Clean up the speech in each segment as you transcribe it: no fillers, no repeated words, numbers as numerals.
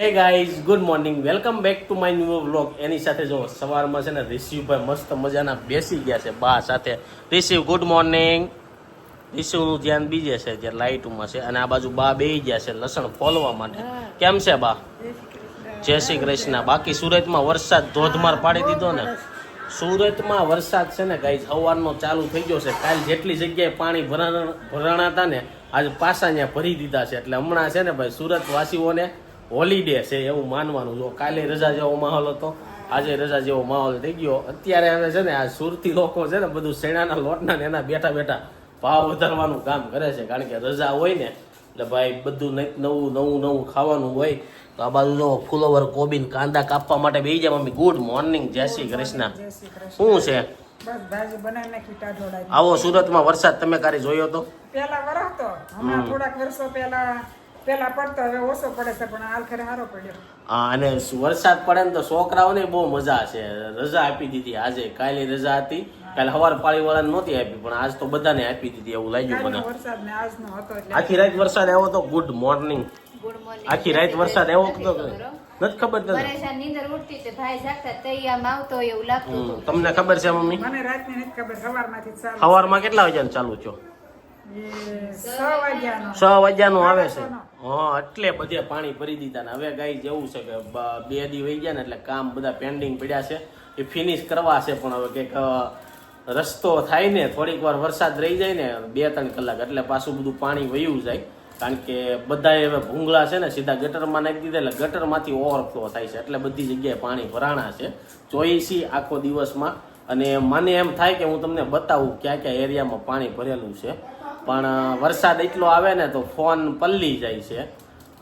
હે guys good morning welcome back to my new vlog. એની સાથે જો સવારમાં છે ને રિશિવભાઈ મસ્ત મજાના બેસી ગયા છે બા સાથે. રિશિવ ગુડ મોર્નિંગ. રિશિવનું ધ્યાન બીજે છે જે લાઇટમાં છે અને આ બાજુ બા બેસી ગયા છે લસણ ફોલવા માટે. કેમ છે બા? જય શ્રી કૃષ્ણ. બાકી સુરતમાં વરસાદ ધોધમાર પાડી દીધો ને. સુરતમાં વરસાદ છે ને ગાઈઝ સવારનો ચાલુ થઈ ગયો છે. કાલ જેટલી જગ્યાએ પાણી ભરાણા હતા ને આજે પાછા અહીંયા ભરી દીધા છે. એટલે હમણાં છે ને ભાઈ સુરત વાસીઓને હોલીડે છે એવું માનવાનું. જો કાલે રજા જેવો માહોલ હતો, આજે રજા જેવો માહોલ થઈ ગયો. અત્યારે હવે છે ને આ સુરતી લોકો છે ને બધું શેણાના લોટના ને એના બેઠા બેઠા ભાવ વધારવાનું કામ કરે છે. કારણ કે રજા હોય ને એટલે ભાઈ બધું નવું ખાવાનું હોય. તો આ બાજુ જો ફુલોવર કોબીન કાંદા કાપવા માટે બેસી જાય મમ્મી. ગુડ મોર્નિંગ, જય શ્રી કૃષ્ણ. શું છે? આવો સુરતમાં વરસાદ તમે ક્યારે જોયો તો? પેલા વરસતો, હમણાં થોડાક વર્ષો પેલા પડતો, હવે ઓછો પડે છે, પણ હાલ ખરે સારો પડ્યો. હા, અને વરસાદ પડે ને તો છોકરાઓને બહુ મજા છે. રજા આપી દીધી આજે. કાલે રજા હતી, કાલે સવાર પાળી વાળાને નહોતી આપી પણ આજ તો બધાને આપી દીધી એવું લાગ્યું મને. વરસાદ ને આજનો હતો એટલે આખી રાત વરસાદ આવ્યો તો. Good morning. આખી રાત વરસાદ આવ્યો તો નથી ખબર તને? તમને ખબર છે મમ્મી? મને રાતની નથી ખબર, સવારમાંથી ચાલુ. સવારમાં કેટલા વાગ્યાનું ચાલુ છો? 6 વાગ્યાનો. 6 વાગ્યાનું આવે છે. હા, એટલે બધે પાણી ભરી દીધા ને હવે ગાઈ જેવું છે કે 2 દી વહી ગયા ને એટલે કામ બધા પેન્ડિંગ પડ્યા છે એ ફિનિશ કરવા છે. પણ હવે કંઈક રસ્તો થાય ને થોડીક વાર વરસાદ રહી જાય ને 2-3 કલાક એટલે પાછું બધું પાણી વયું જાય. કારણ કે બધા હવે ભૂંગળા છે ને સીધા ગટરમાં નાખી દીધા એટલે ગટરમાંથી ઓવરફ્લો થાય છે. એટલે બધી જગ્યાએ પાણી ભરાણા છે. જોઈએ છીએ આખો દિવસમાં અને મને એમ થાય કે હું તમને બતાવું ક્યાં ક્યાં એરિયામાં પાણી ભરેલું છે. પણ વરસાદ એટલો આવે ને તો ફોન પલ્લી જાય છે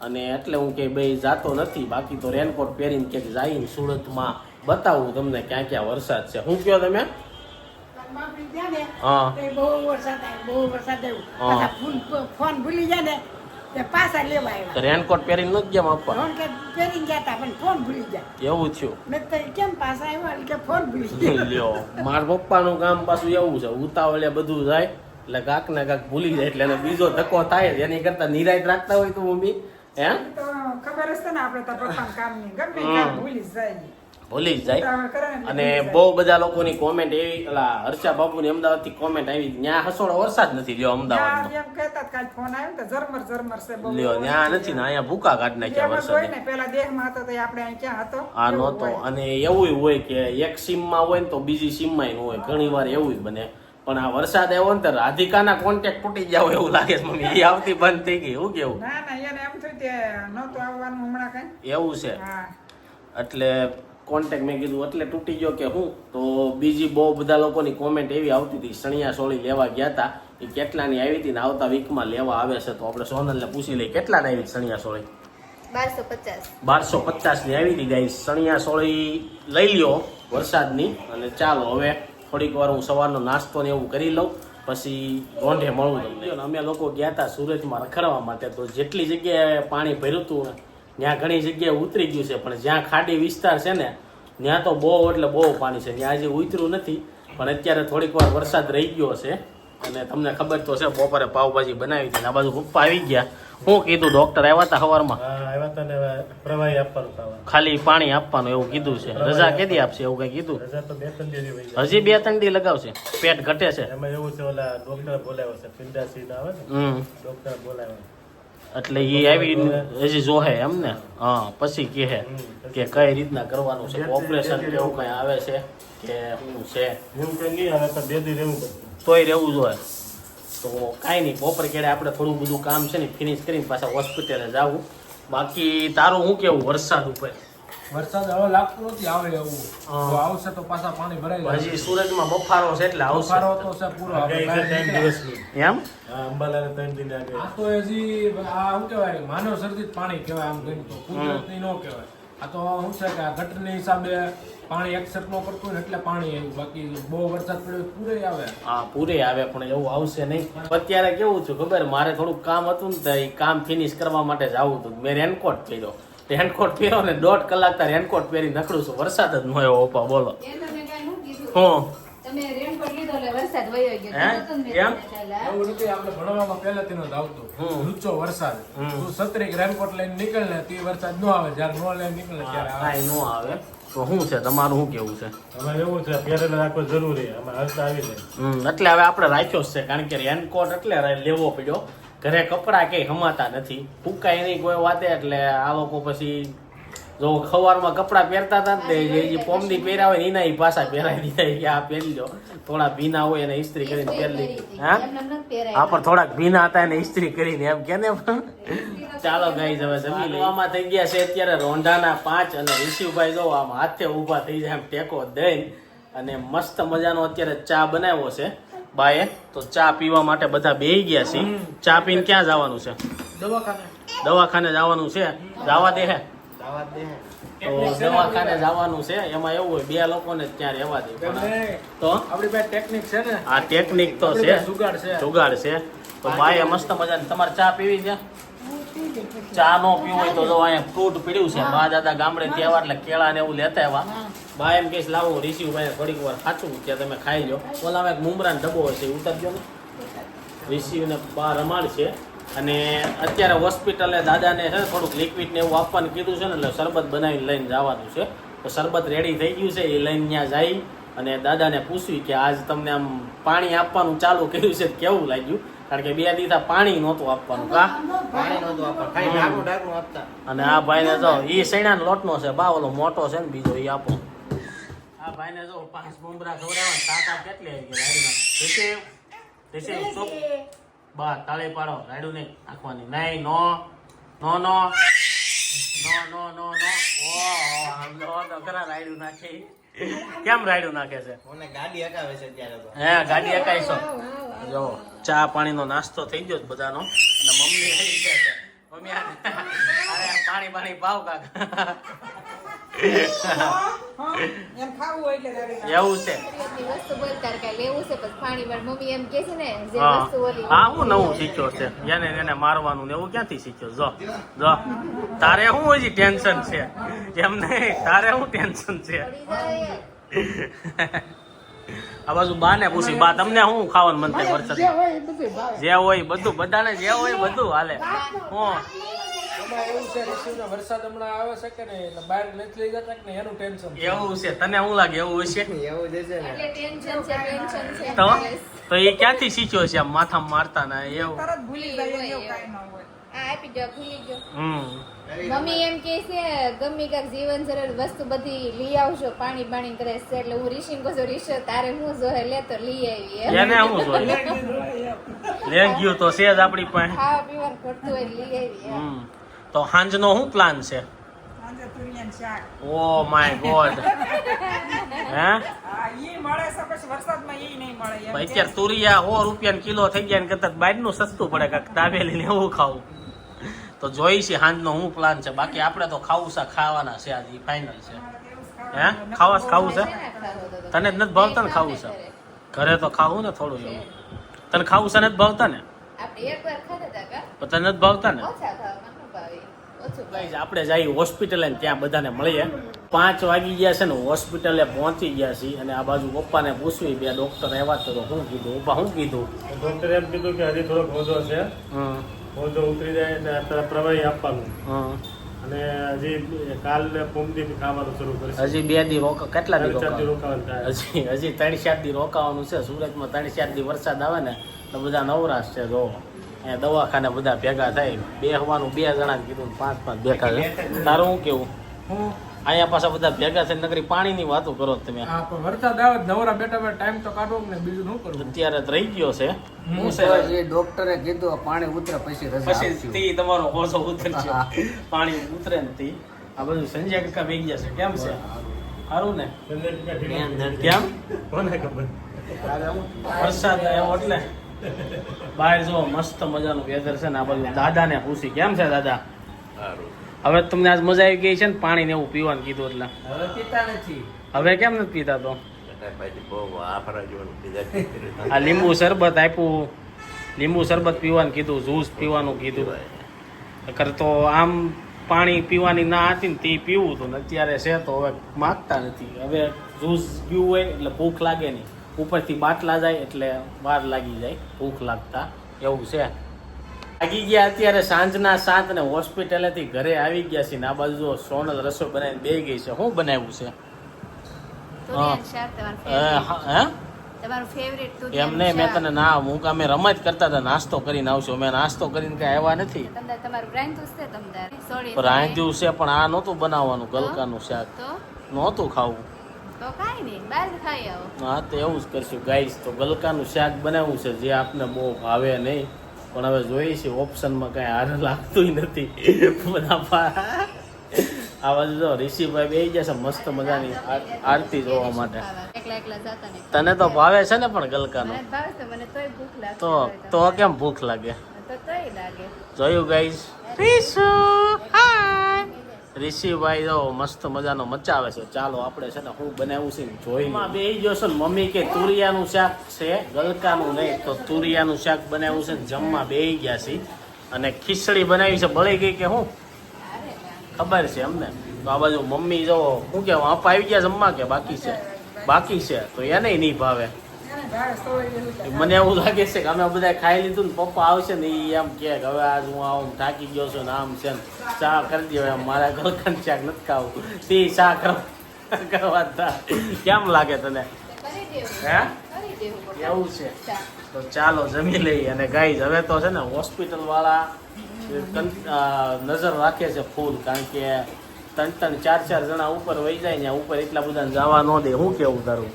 અને એટલે હું કે ભાઈ જાતો નથી. બાકી તો રેનકોટ પહેરીને ક્યાંક જઈને સુરતમાં બતાવું તમને ક્યાં ક્યાં વરસાદ છે. શું કહો તમે? હા, ફોન ભૂલી જાય ને પાછા લેવા આવ્યા. રેનકોટ પહેરીને નથી ગયા આપવા? પહેરીને ગયા હતા પણ ફોન ભૂલી જાય. એવું થયું? કેમ પાછા આવ્યા કે ફોન ભૂલી લ્યો, મારા પપ્પાનું કામ પાછું એવું છે, ઉતાવળે બધું જાય એટલે કાક ને કાક ભૂલી જાય એટલે એને બીજો ધક્કો થાય. એની કરતા નિરાયત રાખતા હોય તો મમ્મી હે તો ખબર હશે ને આપણે તો પપ્પાનું કામ નહીં ગમે કામ ભૂલી જ જાય. અને બહુ બધા લોકોની કોમેન્ટ એવી હર્ષા બાબુની અમદાવાદથી કોમેન્ટ આવી ત્યાં હસોડો વરસાદ નથી લ્યો અમદાવાદમાં. એમ કહેતા કાલ ફોન આવ્યો તો ઝરમર છે બહુ લ્યો ત્યાં નથી ને અહીંયા ભૂકા કાઢી નાખ્યા વરસાદ. ને પેલા દેહમાં હતો તો આપણે અહીં ક્યાં હતો આ નહોતો. અને એવું હોય કે એક સીમમાં હોય ને તો બીજી સીમમાં ન હોય. ઘણી વાર એવું બને. પણ આ વરસાદ આવ્યો ને તો રાધિકાના કોન્ટેક્ટ તૂટી જાવ એવું લાગે છે મમ્મી. એ આવતી બંધ થઈ ગઈ. શું કેવું? ના એને એમ થયું કે નહોતું આવવાનું હમણાં કઈ એવું છે. એટલે કોન્ટેક્ટ મેં કીધું એટલે તૂટી ગયો કે હું. તો બીજી બહુ બધા લોકોની કોમેન્ટ એવી આવતી હતી ચણિયા ચોળી લેવા ગયા હતા એ કેટલાની આવી હતી ને આવતા વીકમાં લેવા આવે છે. તો આપણે સોનલને પૂછી લઈએ કેટલાની આવી ચણિયા ચોળી? 1250 ની આવી હતી ગાઈસ. ચણિયા ચોળી લઈ લ્યો વરસાદની. અને ચાલો હવે થોડીક વાર હું સવારનો નાસ્તો ને એવું કરી લઉં પછી રોંઢે મળું તમને. અમે લોકો ગયા હતા સુરતમાં રખડવા માટે. તો જેટલી જગ્યાએ પાણી ભર્યું હતું ત્યાં ઘણી જગ્યાએ ઉતરી ગયું છે પણ જ્યાં ખાડી વિસ્તાર છે ને ત્યાં તો બહુ એટલે બહુ પાણી છે. ત્યાં હજી ઉતર્યું નથી પણ અત્યારે થોડીક વાર વરસાદ રહી ગયો છે. અને તમને ખબર તો છે બપોરે પાવભાજી બનાવી હતી. આ બાજુ પપ્પા આવી ગયા. શું કીધું? ડોક્ટર આવ્યા હતા સવારમાં? ખાલી પાણી આપવાનું એવું કીધું છે. રજા કેદી આપશે એવું કઈ કીધું? હજી 2-3 દી લગાવશે. પેટ ઘટે છે એટલે એ આવી હજી જોહે એમ ને. હા, પછી કહે કે કઈ રીતના કરવાનું છે ઓપરેશન કેવું કઈ આવે છે કે શું છે તોય રહેવું જોઈએ. તો કાંઈ નહીં બપોર કેડે આપણે થોડું બધું કામ છે ને ફિનિશ કરીને પાછા હોસ્પિટલે જવું. બાકી તારું શું કેવું વરસાદ ઉપર? વરસાદ હવે લાગતું નથી આવે એવું. આવશે તો પાછા પાણી ભરાઈ જાય. હજી સુરતમાં બફારો છે એટલે આવશે. બફારો તો છે પૂરો. એમ અંબાલાને 3 દિન આગે. આ તો હજી આ શું કહેવાય માનવ સર્જિત પાણી કહેવાય. આમ ગણી તો કુદરતની ન કહેવાય. આ તો શું છે કે આ ગટરની હિસાબે પાણી એક્સેપ્ટ ન કરતું ને એટલે પાણી આવ્યું. બાકી બહુ વરસાદ પડ્યો પૂરે આવે. હા, પૂરે આવે પણ એવું આવશે નહીં. અત્યારે કેવું છું ખબર? મારે થોડુંક કામ હતું ને તો એ કામ ફિનિશ કરવા માટે જવું હતું. મેં રેનકોટ પહેર્યો. રેનકોટ પહેર્યો ને 1.5 કલાક રેનકોટ પહેરી નખડું છું. વરસાદ જ ન આવ્યો. ઓપા બોલો. હું તમે રેનકોટ લીધો એટલે વરસાદ વયો ગયો હે? કીધું તું ને કેમ? મેં તમને એટલે એવું નથી આપણે ભણવામાં પહેલાથી નો જ આવતો ઊંચો વરસાદ તું છત્રી રેનકોટ લઈને નીકળ ને તે વરસાદ ન આવે જ્યારે નો લઈને નીકળે ત્યારે આવે કાંઈ નો આવે તો શું છે તમારું શું કેવું છે? અમારે એવું છે પહેરેલા રાખવો જરૂરી અમારે હલતા આવી જાય. એટલે હવે આપણે રાખ્યો જ છે કારણ કે રેનકોટ એટલે લેવો પડ્યો. ઘરે કપડાં કઈ હમાતા નથી, ફૂકાય નહીં કોઈ વાતે. એટલે આ લોકો પછી જો સવારમાં કપડાં પહેરતા હતા ને જે પોમદી પહેર્યા હોય ને એના પાછા પહેરાવી દીધા કે આ પહેરી લો. થોડા ભીના હોય એને ઇસ્ત્રી કરીને પહેરી લીધી. હા એમને નથી પહેરાય. હા, પણ થોડાક ભીના હતા એને ઇસ્ત્રી કરીને એમ કે ને. ચાલો ગાઈઝ હવે જમી લઈએ. આમાં થઈ ગયા છે અત્યારે રોંઢાના 5 અને ઋષિભાઈ જો આમ હાથે ઊભા થઈ જાય એમ ટેકો દઈને અને મસ્ત મજાનો અત્યારે ચા બનાવ્યો છે બાએ. તો ચા પીવા માટે બધા બેહી ગયા છે. ચા પીને ક્યાં જવાનું છે? દવાખાને જવાનું છે. જવા દે હે તો દવાખાને જવાનું છે. એમાં એવું હોય 2 લોકોને જ ત્યાં રહેવા દે. પણ તો આપણી પાસે ટેકનિક છે ને, આ ટેકનિક તો આપણી છે, પાસે જુગાડ છે. જુગાડ છે. તો બાએ મસ્ત મજાની તમારે ચા પીવી છે? ચા નો પીવું હોય તો જો અહીંયા ફ્રૂટ પીડ્યું છે. બા દાદા ગામડે તહેવાર એટલે કેળા ને એવું લેતા આવ્યા. બા એમ કહીશ લાવો ઋષિભાઈ થોડીક વાર ખાચું ત્યાં તમે ખાઈ લો. ઓલામાં એક મુમરાનો ડબ્બો હશે ઉતારજો ને. ઋષિને બા રમાડ છે અને અત્યારે હોસ્પિટલે દાદાને છે ને થોડુંક લિક્વિડ ને એવું આપવાનું કીધું છે ને એટલે શરબત બનાવીને લઈને જવાનું છે. તો શરબત રેડી થઈ ગયું છે, એ લઈને ત્યાં જાય અને દાદાને પૂછ્યું કે આજ તમને આમ પાણી આપવાનું ચાલુ કર્યું છે કેવું લાગ્યું? કારણ કે 2 દિવસ પાણી નહોતું આપવાનું. કા અને આ ભાઈને જો ઈ સૈણાનો લોટનો છે બા, ઓલો મોટો છે ને બીજો ઈ આપો. આ ભાઈને જો 5 મમરા ખવડાવવા તાકાત કેટલી આવી ગઈ રાયડુના. રિસીવ ચૂપ બા તાળી પાડો. રાયડું નહીં નાખવાની. નહીં નો નો નો નો નો નો નો. ઓ તો ખરા રાયડું નાખે. કેમ રાયડું નાખે છે? ગાડી હકાવે છે ત્યારે તો. હે ગાડી અકાઈશો. જો ચા પાણીનો નાસ્તો થઈ ગયો છે બધાનો અને મમ્મી આવી ગયા છે. મમ્મી અરે પાણી પાવ કાકા. એમ ખાવું હોય એટલે તારે એવું છે. ની વસ્તુ બોલતા કઈ લેવું છે પછી પાણી વાળ મમ્મી એમ કે છે ને જે હા વસ્તુ ઓલી હા, હું નવું શીખ્યો છે. એને મારવાનું ને એવું ક્યાંથી શીખ્યો? જો તારે શું હજી ટેન્શન છે? એમ નહીં, તારે શું ટેન્શન છે? પડી જાય. આ બાજુ બા ને પૂછી, બા તમને શું ખાવાનું મન થાય વરસાદ? જે હોય એ બધું ભાવે. જે હોય બધું, બધાને જે હોય બધું હાલે. હું એમાં એવું છે ઋષિનો વરસાદ હમણાં આવે છે કે નહીં એટલે બહાર નથી લઈ જતા કે નહીં એનું ટેન્શન છે. એવું છે? તને શું લાગે એવું હશે? એવું જ છે ને. એટલે ટેન્શન છે તો એ ક્યાંથી શીખ્યો છે આમ માથામાં મારતા ને એવું? તરત ભૂલી જાય એવું કાંઈ ન હોય. આ આપી જાવ ભૂલી ગયો. હમ મમ્મી એમ કે છે ગમે કાંક જીવન સરળ વસ્તુ બધી લઈ આવશો પાણી કરે છે એટલે હું રિશિન કહું છું રિશો તારે હું જોહે લે તો લઈ આવી એમ. એને શું જોઈએ? લે ગયું તો છે જ આપણી પાસે. ખાવા પીવાનું ખોટું હોય લઈ આવી એમ. તો સાંજનો શું પ્લાન છે? સાંજે તુરિયાનું શાક. Oh my God. હે હા, ઈ મળે છે પછી વરસાદમાં ઈ નહીં મળે એમ. અત્યારે તુરિયા 100 રૂપિયા કિલો થઈ ગયા ને કરતા બહારનું સસ્તું પડે કાંક દાબેલી ને એવું ખાવું. તો જોઈ છે સાંજનો શું પ્લાન છે. બાકી આપણે તો ખાવું છે, ખાવાના છે આજે ફાઇનલ છે. હે ખાવું છે? તને જ નથી ભાવતા ને ખાવું છે? ઘરે તો ખાવું ને થોડું એવું. તને ખાવું છે નથી ભાવતા ને? આપણે એકવાર ખાધા હતા કા પણ તને નથી ભાવતા ને? ઓછા ખાવા ન ભાવે ઓછું ભાવે. આપણે જઈએ હોસ્પિટલે ને ત્યાં બધાને મળીએ. 5 વાગી ગયા છે ને હોસ્પિટલે પહોંચી ગયા છીએ અને આ બાજુ પપ્પાને પૂછવી 2 ડોક્ટર આવ્યા તો શું કીધું? પપ્પા શું કીધું? ડોક્ટરે એમ કીધું કે હજી થોડોક મોજો છે, હમ મોજો ઉતરી જાય એટલે અત્યારે પ્રવાહી આપવાનું હમ અને હજી કાલે પૂમથી ખાવાનું શરૂ કરશે. હજી 2 દી કેટલા દી 4 દી રોકાવાનું? રોકાવાનું થાય. હજી 3-4 દી રોકાવાનું છે. સુરતમાં 3-4 દી વરસાદ આવે ને તો બધા નવરાશ છે. જો અહીંયા દવાખાને બધા ભેગા થાય. બેહવાનું 2 જણા કીધું 5-5 બેઠા છે. તારું શું કેવું? હું અહીંયા પાછા બધા ભેગા થઈને નકરી પાણીની વાતો કરો છો તમે. આ પણ વરસાદ આવે તો નવરા બેઠા ટાઈમ તો કાઢવો ને બીજું શું કરવું. અત્યારે તો રહી ગયો છે. હું શું છે? જે ડોક્ટરે કીધું પાણી ઉતરે પછી રજા પછી આપશું. તી તમારો ઓછો ઉતરશે. પાણી ઉતરે ને તી આ બધું સંજય કાકા ભેગી જશે. કેમ છે? સારું ને? સંજય કાકા ઢીલા. કેમ? કોને ખબર? વરસાદ આવ્યો એટલે બહાર જો મસ્ત મજાનું વેધર છે ને આ બાજુ દાદાને પૂછી કેમ છે દાદા? હવે તમને આજ મજા આવી ગઈ છે ને પાણી ને એવું પીવાનું કીધું એટલે હવે પીતા નથી. હવે કેમ નથી પીતા? તો આ લીંબુ શરબત આપ્યું, લીંબુ શરબત પીવાનું કીધું, જ્યુસ પીવાનું કીધું. ખરેખર તો આમ પાણી પીવાની ના હતી ને તે પીવું હતું ને અત્યારે છે તો હવે માગતા નથી. હવે જ્યુસ પીવું હોય એટલે ભૂખ લાગે નહીં. ઉપરથી બાટલા જાય એટલે વાર લાગી જાય ભૂખ લાગતા એવું છે. લાગી ગયા અત્યારે સાંજના 7 ને હોસ્પિટલેથી ઘરે આવી ગયા છે ને આ બાજુ જો સોનલ રસોઈ બનાવીને બે ગઈ છે. શું બનાવ્યું છે? તુરિયાનું શાક તમારું હે ફેવરેટ એમ તુરિયાનું નહીં, મેં શાક. તને ના હું કે અમે રમત કરતા હતા નાસ્તો કરીને આવશું. અમે નાસ્તો કરીને કઈ આવ્યા નથી. તમતાર તમારું રાંધ્યું છે તમતાર. સોળી પણ રાંધ્યું છે પણ આ નહોતું બનાવવાનું ગલકાનું શાક તો નહોતું ખાવું. તો કાંઈ નહીં, બહાર ખાઈ આવો. હા તો એવું જ કરશું ગાઈસ. તો ગલકાનું શાક બનાવવું છે જે આપને બહુ ભાવે નહીં, પણ હવે જોઈએ છે ઓપ્શનમાં કઈ હાર લાગતું નથી. બધા આ બાજુ જો ઋષિભાઈ બેસી જશે મસ્ત મજાની આરતી જોવા માટે. એકલા એકલા જાતા નહીં. તને તો ભાવે છે ને પણ ગલકાનું, મને ભાવે છે, મને તોય ભૂખ લાગે. તો કેમ ભૂખ લાગે? તો તોય લાગે. જોયું ગાઈસ? ઋષુ હાય. ઋષિભાઈ જો મસ્ત મજાનો મચાવે છે. ચાલો આપણે છે ને હું બનાવું છે ને જોઈ બે જોશો ને. મમ્મી કે તુરિયાનું શાક છે ગલકાનું નહીં, તો તુરિયાનું શાક બનાવ્યું છે ને જમવા બેસી ગયા છે. અને ખીચડી બનાવી છે બળી ગઈ કે હું ખબર છે અમને. તો આ બાજુ મમ્મી જો શું કે આપા આવી ગયા જમવા કે બાકી છે? બાકી છે તો એને નહીં ભાવે. એને ભાવે સોળી એવું છે. મને એવું લાગે છે કે અમે બધા ખાઈ લીધું ને પપ્પા આવશે ને એ એમ કે હવે આજ હું આવું થાકી ગયો છું ને આમ છે ને ચા કરી દો એમ. મારા ગલકાનું શાક નથી ખાવું તે ચા કરવા તા. કેમ લાગે તને? કરી દેવું. હે કરી દેવું પપ્પા. એવું છે? ચા. તો ચાલો જમી લઈએ. અને ગાઈઝ હવે તો છે ને હોસ્પિટલ વાળા નજર રાખે છે ફૂલ, કારણ કે 3-3, 4-4 જણા ઉપર વહી જાય ને ઉપર એટલા બધા જવા ન દે. શું કેવું તારું?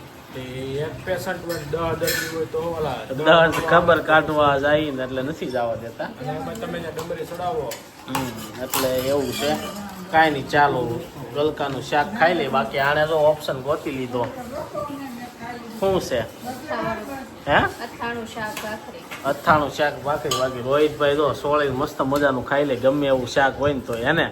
એક પેશન્ટ હોય 10 દર્દી હોય તો ઓલા દર્દ ખબર કાઢવા જાય ને એટલે નથી જવા દેતા. અને એમાં તમે જે ડમરી ચડાવો એટલે એવું છે. કાંઈ નહીં, ચાલો ગલકાનું શાક ખાઈ લે. બાકી આને જો ઓપ્શન ગોતી લીધો. શું છે? હે અથાણું શાક ભાખરી. અથાણું શાક ભાખરી વાગી. રોહિતભાઈ જો સોળી મસ્ત મજાનું ખાઈ લે ગમે એવું શાક હોય ને તો એને.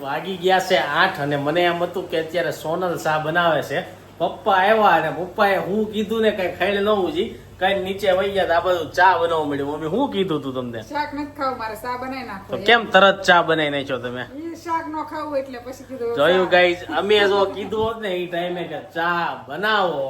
વાગી ગયા છે 8 અને મને એમ હતું કે અત્યારે સોનલ શાહ બનાવે છે. પપ્પા આવ્યા અને પપ્પાએ હું કીધું ને કઈ ખાઈ ન ઉજી કઈ નીચે વહી ગયા. આ બધું ચા બનાવવા મળ્યું. મમ્મી હું કીધું તું તમને? શાક નથી ખાવું મારે, ચા બનાવી તો નાખો. કેમ તરત ચા બનાવી નાખ્યો તમે? એ શાક ન ખાવું એટલે પછી કીધું જોયું ચા. ગાઈઝ? અમે જો કીધું હોત ને એ ટાઈમે કે ચા બનાવો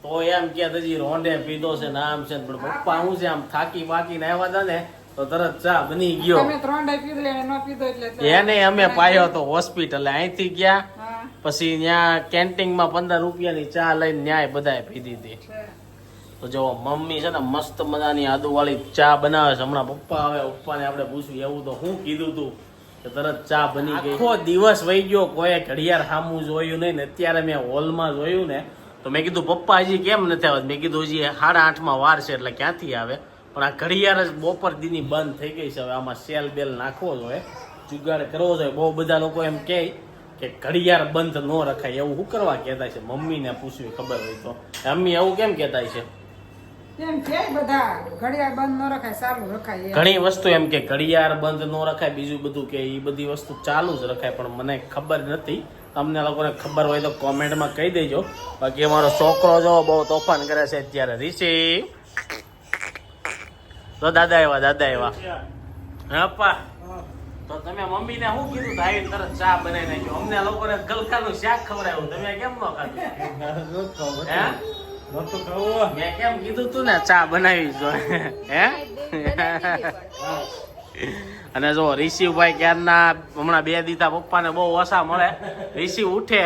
તો એમ કે હજી રોંડે પીધો છે ને આમ છે ને, પણ પપ્પા હું છે આમ થાકી બાકીને આવ્યા હતા ને તો તરત ચા બની ગયો. તમે 3 ડાય પીધો એને ન પીધો એટલે ચા. એને અમે પાયો તો હોસ્પિટલે. અહીંથી ગયા હા, પછી ત્યાં કેન્ટીનમાં 15 રૂપિયાની ચા લઈને ન્યાય બધાએ પીધી હતી. છે. તો જો મમ્મી છે ને મસ્ત મજાની આદુવાળી ચા બનાવે છે. હમણાં પપ્પા આવે, પપ્પાને આપણે પૂછ્યું એવું તો હું કીધું તું કે તરત ચા બની ગઈ. આખો દિવસ વહી ગયો, કોઈ ઘડિયાળ સામું જોયું નહીં ને અત્યારે મેં હોલમાં જોયું ને તો મેં કીધું પપ્પા હજી કેમ નથી આવત? મેં કીધું હજી 8:30 વાર છે એટલે ક્યાંથી આવે? પણ આ ઘડિયાળ જ બપોર દીની બંધ થઈ ગઈ છે. હવે આમાં સેલ બેલ નાખવો જોઈએ, જુગાડ કરવો જોઈએ. બહુ બધા લોકો એમ કહે કે ઘડિયાળ બંધ ન રખાય. એવું શું કરવા કહેતા છે? મમ્મીને પૂછવી ખબર હોય તો. મમ્મી એવું કેમ કહેતા છે? એમ કે બધા ઘડિયાળ બંધ ન રખાય, ચાલુ રખાય એમ. ઘણી વસ્તુ એમ કે ઘડિયાળ બંધ ન રખાય, બીજું બધું કે એ બધી વસ્તુ ચાલુ જ રખાય. પણ મને ખબર નથી. તમને લોકોને ખબર હોય તો કોમેન્ટમાં કહી દેજો. બાકી અમારો છોકરો જો બહુ તોફાન કરે છે અત્યારે. ઋષિ તો દાદા આવ્યા. હા પપ્પા, તો તમે મમ્મીને શું કીધું? તો આવીને તરત ચા બનાવી નાખ્યો. અમને લોકોને ગલકાનું શાક ખવડાવ્યું, તમે કેમ ન ખાધું? હે નહોતું ખાવું. મેં કેમ કીધું તું ને ચા બનાવી જો. હે અને જો ઋષિભાઈ ક્યારના હમણાં 2 દીધા પપ્પાને બહુ ઓછા મળે. ઋષિ ઉઠે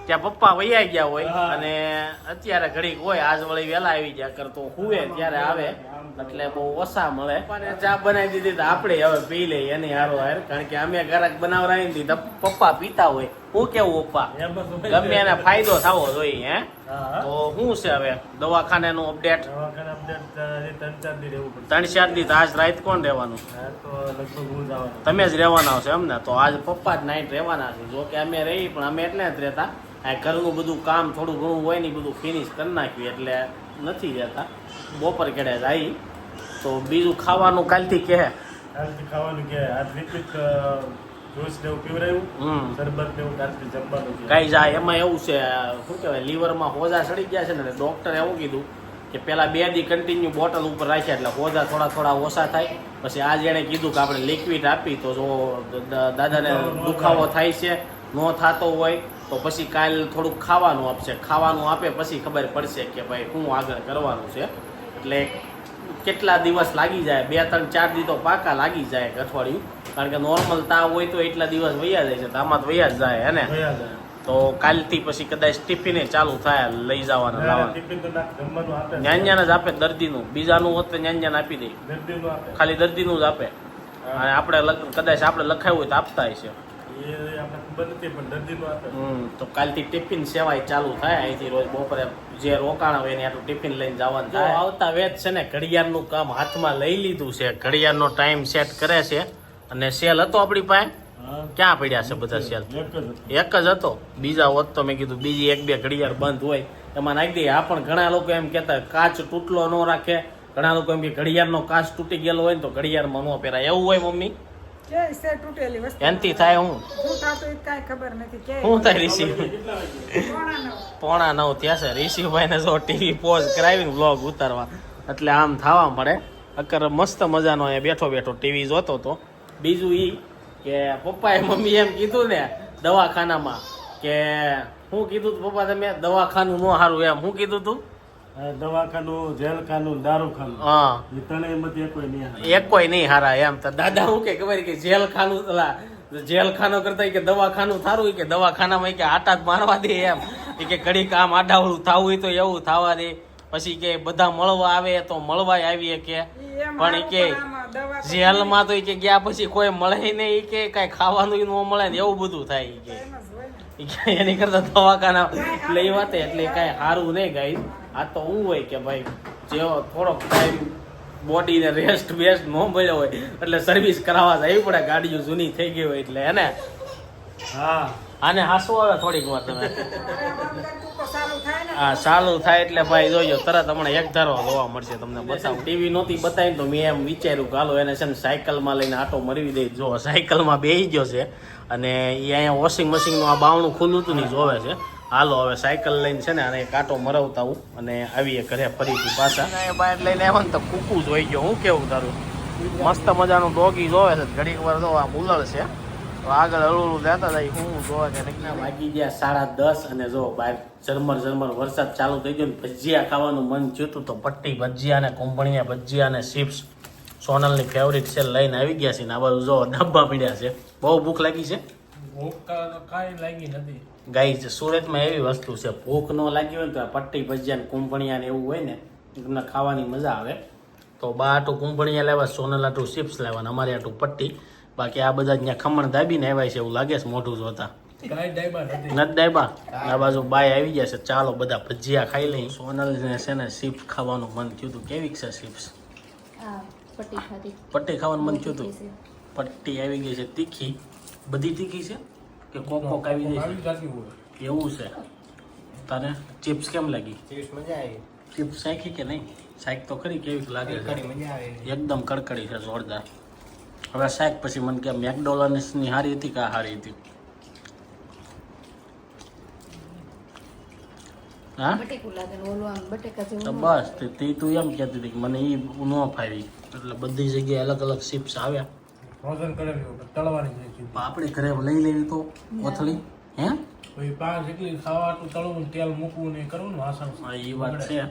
ત્યાં પપ્પા વૈયા ગયા હોય અને અત્યારે ઘડીક હોય. આજ વળી વહેલા આવી ગયા કરતો હુએ ત્યારે આવે એટલે બહુ ઓછા મળે. પપ્પાને ચા બનાવી દીધી તો આપણે હવે પી લઈએ એની હારો હાર, કારણ કે અમે ઘરાક બનાવરાવી દીધી પપ્પા પીતા હોય. હું કેવું પપ્પા? ગમે એને ફાયદો થવો જોઈએ. હે તો શું છે હવે દવાખાનાનું અપડેટ? દવાખાને update હજી 3-4 દી રહેવું પડશે. 3-4 દી. આજ રાત કોણ રહેવાનું? હા, તો લગભગ હું જ આવવાનો. તમે જ રહેવાના છો એમ ને? તો આજ પપ્પા જ નાઈટ રહેવાના છે. જો કે અમે રહી પણ અમે એટલે જ રહેતા. આ ઘરનું બધું કામ થોડું ઘણું હોય ને બધું ફિનિશ કરી નાખ્યું એટલે નથી રહેતા. બપોર કેડે જાય તો બીજું ખાવાનું કાલથી કહે. કાલથી ખાવાનું કે આજ રિપીટ જ્યુસ ને એવું પીવડાવ્યું, શરબત ને એવું કાલથી જમવાનું છે. કઈ જાય એમાં એવું છે શું કહેવાય લીવરમાં હોજા ચડી ગયા છે ને ડોક્ટરે એવું કીધું કે પેલા 2 દી કન્ટિન્યુ બોટલ ઉપર રાખ્યા એટલે હોજા થોડા ઓછા થાય. પછી આજ એણે કીધું કે આપણે લિક્વિડ આપી તો જો દાદાને દુખાવો થાય છે ન થતો હોય તો પછી કાલ થોડુંક ખાવાનું આપશે, ખાવાનું આપે પછી ખબર પડશે કે ભાઈ શું આગળ કરવાનું છે. એટલે કેટલા દિવસ લાગી જાય, 2 3 4 દી તો પાકા લાગી જાય, એક અઠવાડિયું, કારણ કે નોર્મલ તાવ હોય તો એટલા દિવસ વયા જાય છે, તો આમાં તો વયા જ જાય હે ને. વયા જાય. તો કાલથી પછી કદાચ ટિફિને ચાલુ થાય લઈ જવાના લાવવાના. ટિફિન તો જમવાનું આપે, ન્યાન્યાને જ આપે, દર્દીનું, બીજાનું હોત તો ન્યાન્યાને આપી દે, દર્દીનું આપે. ખાલી દર્દીનું જ આપે. અને આપણે કદાચ આપણે લખાયું હોય તો આપતા હશે. એ આપણે ખબર નથી પણ દર્દીનું આપે. તો કાલથી ટિફિન સેવાય ચાલુ થાય. અહીંથી રોજ બપોરે જે રોકાણ હોય એને આટલું ટિફિન લઈને જવાનું થાય. આવતા વેત છે ને ઘડિયાળનું કામ હાથમાં લઈ લીધું છે, ઘડિયાળનો ટાઈમ સેટ કરે છે. અને સેલ હતો આપણી પાસે, હા, ક્યાં પડ્યા છે બધા સેલ? એક જ હતું. એક જ હતો. બીજા હોત તો મેં કીધું બીજી 1 2 ઘડિયાળ બંધ હોય એમાં નાખી દઈએ. આ પણ ઘણા લોકો એમ કહેતા કાચ તૂટલો ન રાખે, ઘણા લોકો એમ કે ઘડિયાળનો કાચ તૂટી ગયેલો હોય ને તો ઘડિયાળમાં ન પહેરાય, એવું હોય મમ્મી? કે છે તૂટેલી વસ્તુ એનથી થાય હું શું થતું એ કાંઈ ખબર નથી કે શું થાય રિસીવ? કોણા નો 8:45 થયા છે. રિષિભાઈને જો ટીવી પોઝ કરાવીને વ્લોગ ઉતારવા, એટલે આમ થવા મળે. અત્યારે મસ્ત મજાનો અહીંયા બેઠો બેઠો ટીવી જોતો હતો. બીજું ઈ કે પપ્પાએ મમ્મી એમ કીધું ને દવાખાનામાં કે શું કીધું તું પપ્પા તમે? દવાખાનું ન સારું એમ શું કીધું તું? દવાખાનું, જેલખાનું, દારૂખાનું, હા, એ ત્રણેયમાંથી એકોય નહીં હાલે. એક કોઈ નહીં હારા એમ. તો દાદા શું કે ખબર કે જેલખાનું જેલખાનો કરતા કે દવાખાનું થારું, કે દવાખાનામાં કે આટા જ મારવા દે એમ, કે ઘડીક આમ આડાવડું થવું હોય તો એવું થવા દે. પછી કે બધા મળવા આવે તો મળવાય આવીએ કે, પણ ઈ કે જેલમાં તો ઈ કે ગયા પછી કોઈ મળે નહીં, ઈ કે કઈ ખાવાનું ન મળે ને એવું બધું થાય. ઈ કે એની કરતા દવાખાના લઈ વાતે એટલે કઈ સારું નહીં ગાઈ. આ તો હું હોય કે ભાઈ જેવો થોડોક ટાઈમ બોડીને રેસ્ટ બેસ્ટ ન મળ્યો હોય એટલે સર્વિસ કરાવવા જવી પડે, ગાડીઓ જૂની થઈ ગઈ હોય એટલે. એને હા, આને હાસવું આવે થોડીક વાર તમે. ચાલુ થાય ને હા, ચાલુ થાય એટલે ભાઈ જોજો તરત હમણાં એક ધારો જોવા મળશે તમને. બતાવું ટીવી નહોતી બતાવી તો મેં એમ વિચાર્યું કે હાલો એને છે ને સાયકલમાં લઈને આટો મરવી દઈ. જો સાયકલમાં બેસી ગયો છે અને એ અહીંયા વોશિંગ મશીનનું આ બાવણું ખુલ્લું હતું ને જોવે છે. હાલો હવે સાયકલ લઈને છે ને આને એક આટો મરવતા હું અને આવીએ ઘરે ફરીથી પાછા. બહાર લઈને આવ્યો ને તો કૂકુ જોઈ ગયો. હું કેવું તારું? મસ્ત મજાનું ડોગી જોવે છે. ઘડીક વાર તો આ ઉલળ છે, આગળ હળવું લેતા જાય. હું જોવા કે વાગી ગયા 10:30 અને જો બહાર ઝરમર વરસાદ ચાલુ થઈ ગયો ને ભજીયા ખાવાનું મન થયું હતું. તો પટ્ટી ભજીયા ને કોંભણીયા ભજીયા અને ચિપ્સ સોનલની ફેવરિટ છે લઈને આવી ગયા છે ને આ બાજુ જો ડબ્બા પીડ્યા છે. બહુ ભૂખ લાગી છે. ભૂખ તો કાંઈ લાગી નથી. ગાઈ છે સુરતમાં એવી વસ્તુ છે, ભૂખ ન લાગી હોય ને તો આ પટ્ટી ભજીયા ને કોંભણીયા ને એવું હોય ને તમને ખાવાની મજા આવે. તો બા આટું કોંભણીયા લેવા, સોનલ આટું ચિપ્સ લેવાના, અમારે આટું પટ્ટી. બાકી આ બધા ત્યાં ખમણ દાબીને આવ્યા છે એવું લાગે છે મોઢું જોતા. કાંઈ ડાયબા નથી. નથી દાબા. આ બાજુ બાય આવી ગયા છે. ચાલો બધા ભજીયા ખાઈ લઈ. સોનલ ને છે ને ચિપ્સ ખાવાનું મન થયું હતું. કેવી છે ચિપ્સ? આ પટ્ટી ખાધી. પટ્ટી ખાવાનું મન થયું હતું. પટ્ટી આવી ગઈ છે તીખી. બધી તીખી છે કે કોક આવી જાય આવી જતી હોય. છે એવું છે. તારે ચિપ્સ કેમ લાગી? ચીપ્સ મજા આવી. ચિપ્સ શાખી કે નહીં? શાક તો ખરી કેવી લાગે છે? મજા આવી. એકદમ કડકડી છે, જોરદાર. હવે શાક પછી મને કે મેકડોનલ્ડ્સની હારી હતી કે આ હારી હતી? હા બટેકું લાગે ને ઓલું આમ બટેકા તો જેવું. બસ તે તું એમ કહેતી હતી કે મને એ ન ફાવી. એટલે બધી જગ્યાએ અલગ અલગ ચિપ્સ આવ્યા. ફ્રોઝન કરેલી હોય, તળવાની છે ચીપ્સ. પણ આપણે ઘરે લઈ લેવી તો ઓથળી હે? પછી પાંચ જેટલી ખાવાતું તળવું, તેલ મૂકવું ને એ કરવું ને વાસણ. હા એ વાત છે.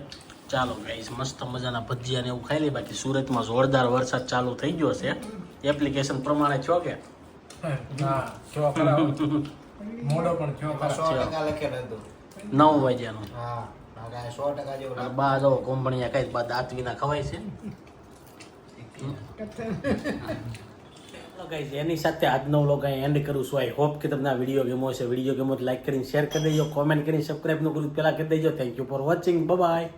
ચાલો ગાઈસ મસ્ત મજાના ભજીયા ને એવું ખાઈ લઈ. બાકી સુરતમાં જોરદાર વરસાદ ચાલુ થઈ ગયો છે. એપ્લિકેશન પ્રમાણે છો કે હા, છો ખરા. મોઢો પણ છો ખરા. 100% લખેલું હતું. 9 વાગ્યાનું. હા, આ 100% જેવું અને બા જો કોંભણીયા ખાઈ બા દાંત વિના ખવાય છે. ગાઈસ એની સાથે આજનો વ્લોગ અહીં એન્ડ કરું છું. આઈ હોપ કે તમને આ વિડીયો ગમ્યો હશે. વિડીયો ગમ્યો તો લાઈક કરીને શેર કરી દેજો, કોમેન્ટ કરીને સબસ્ક્રાઈબ ન કર્યું પહેલાં કરી દેજો. Thank you for watching. By.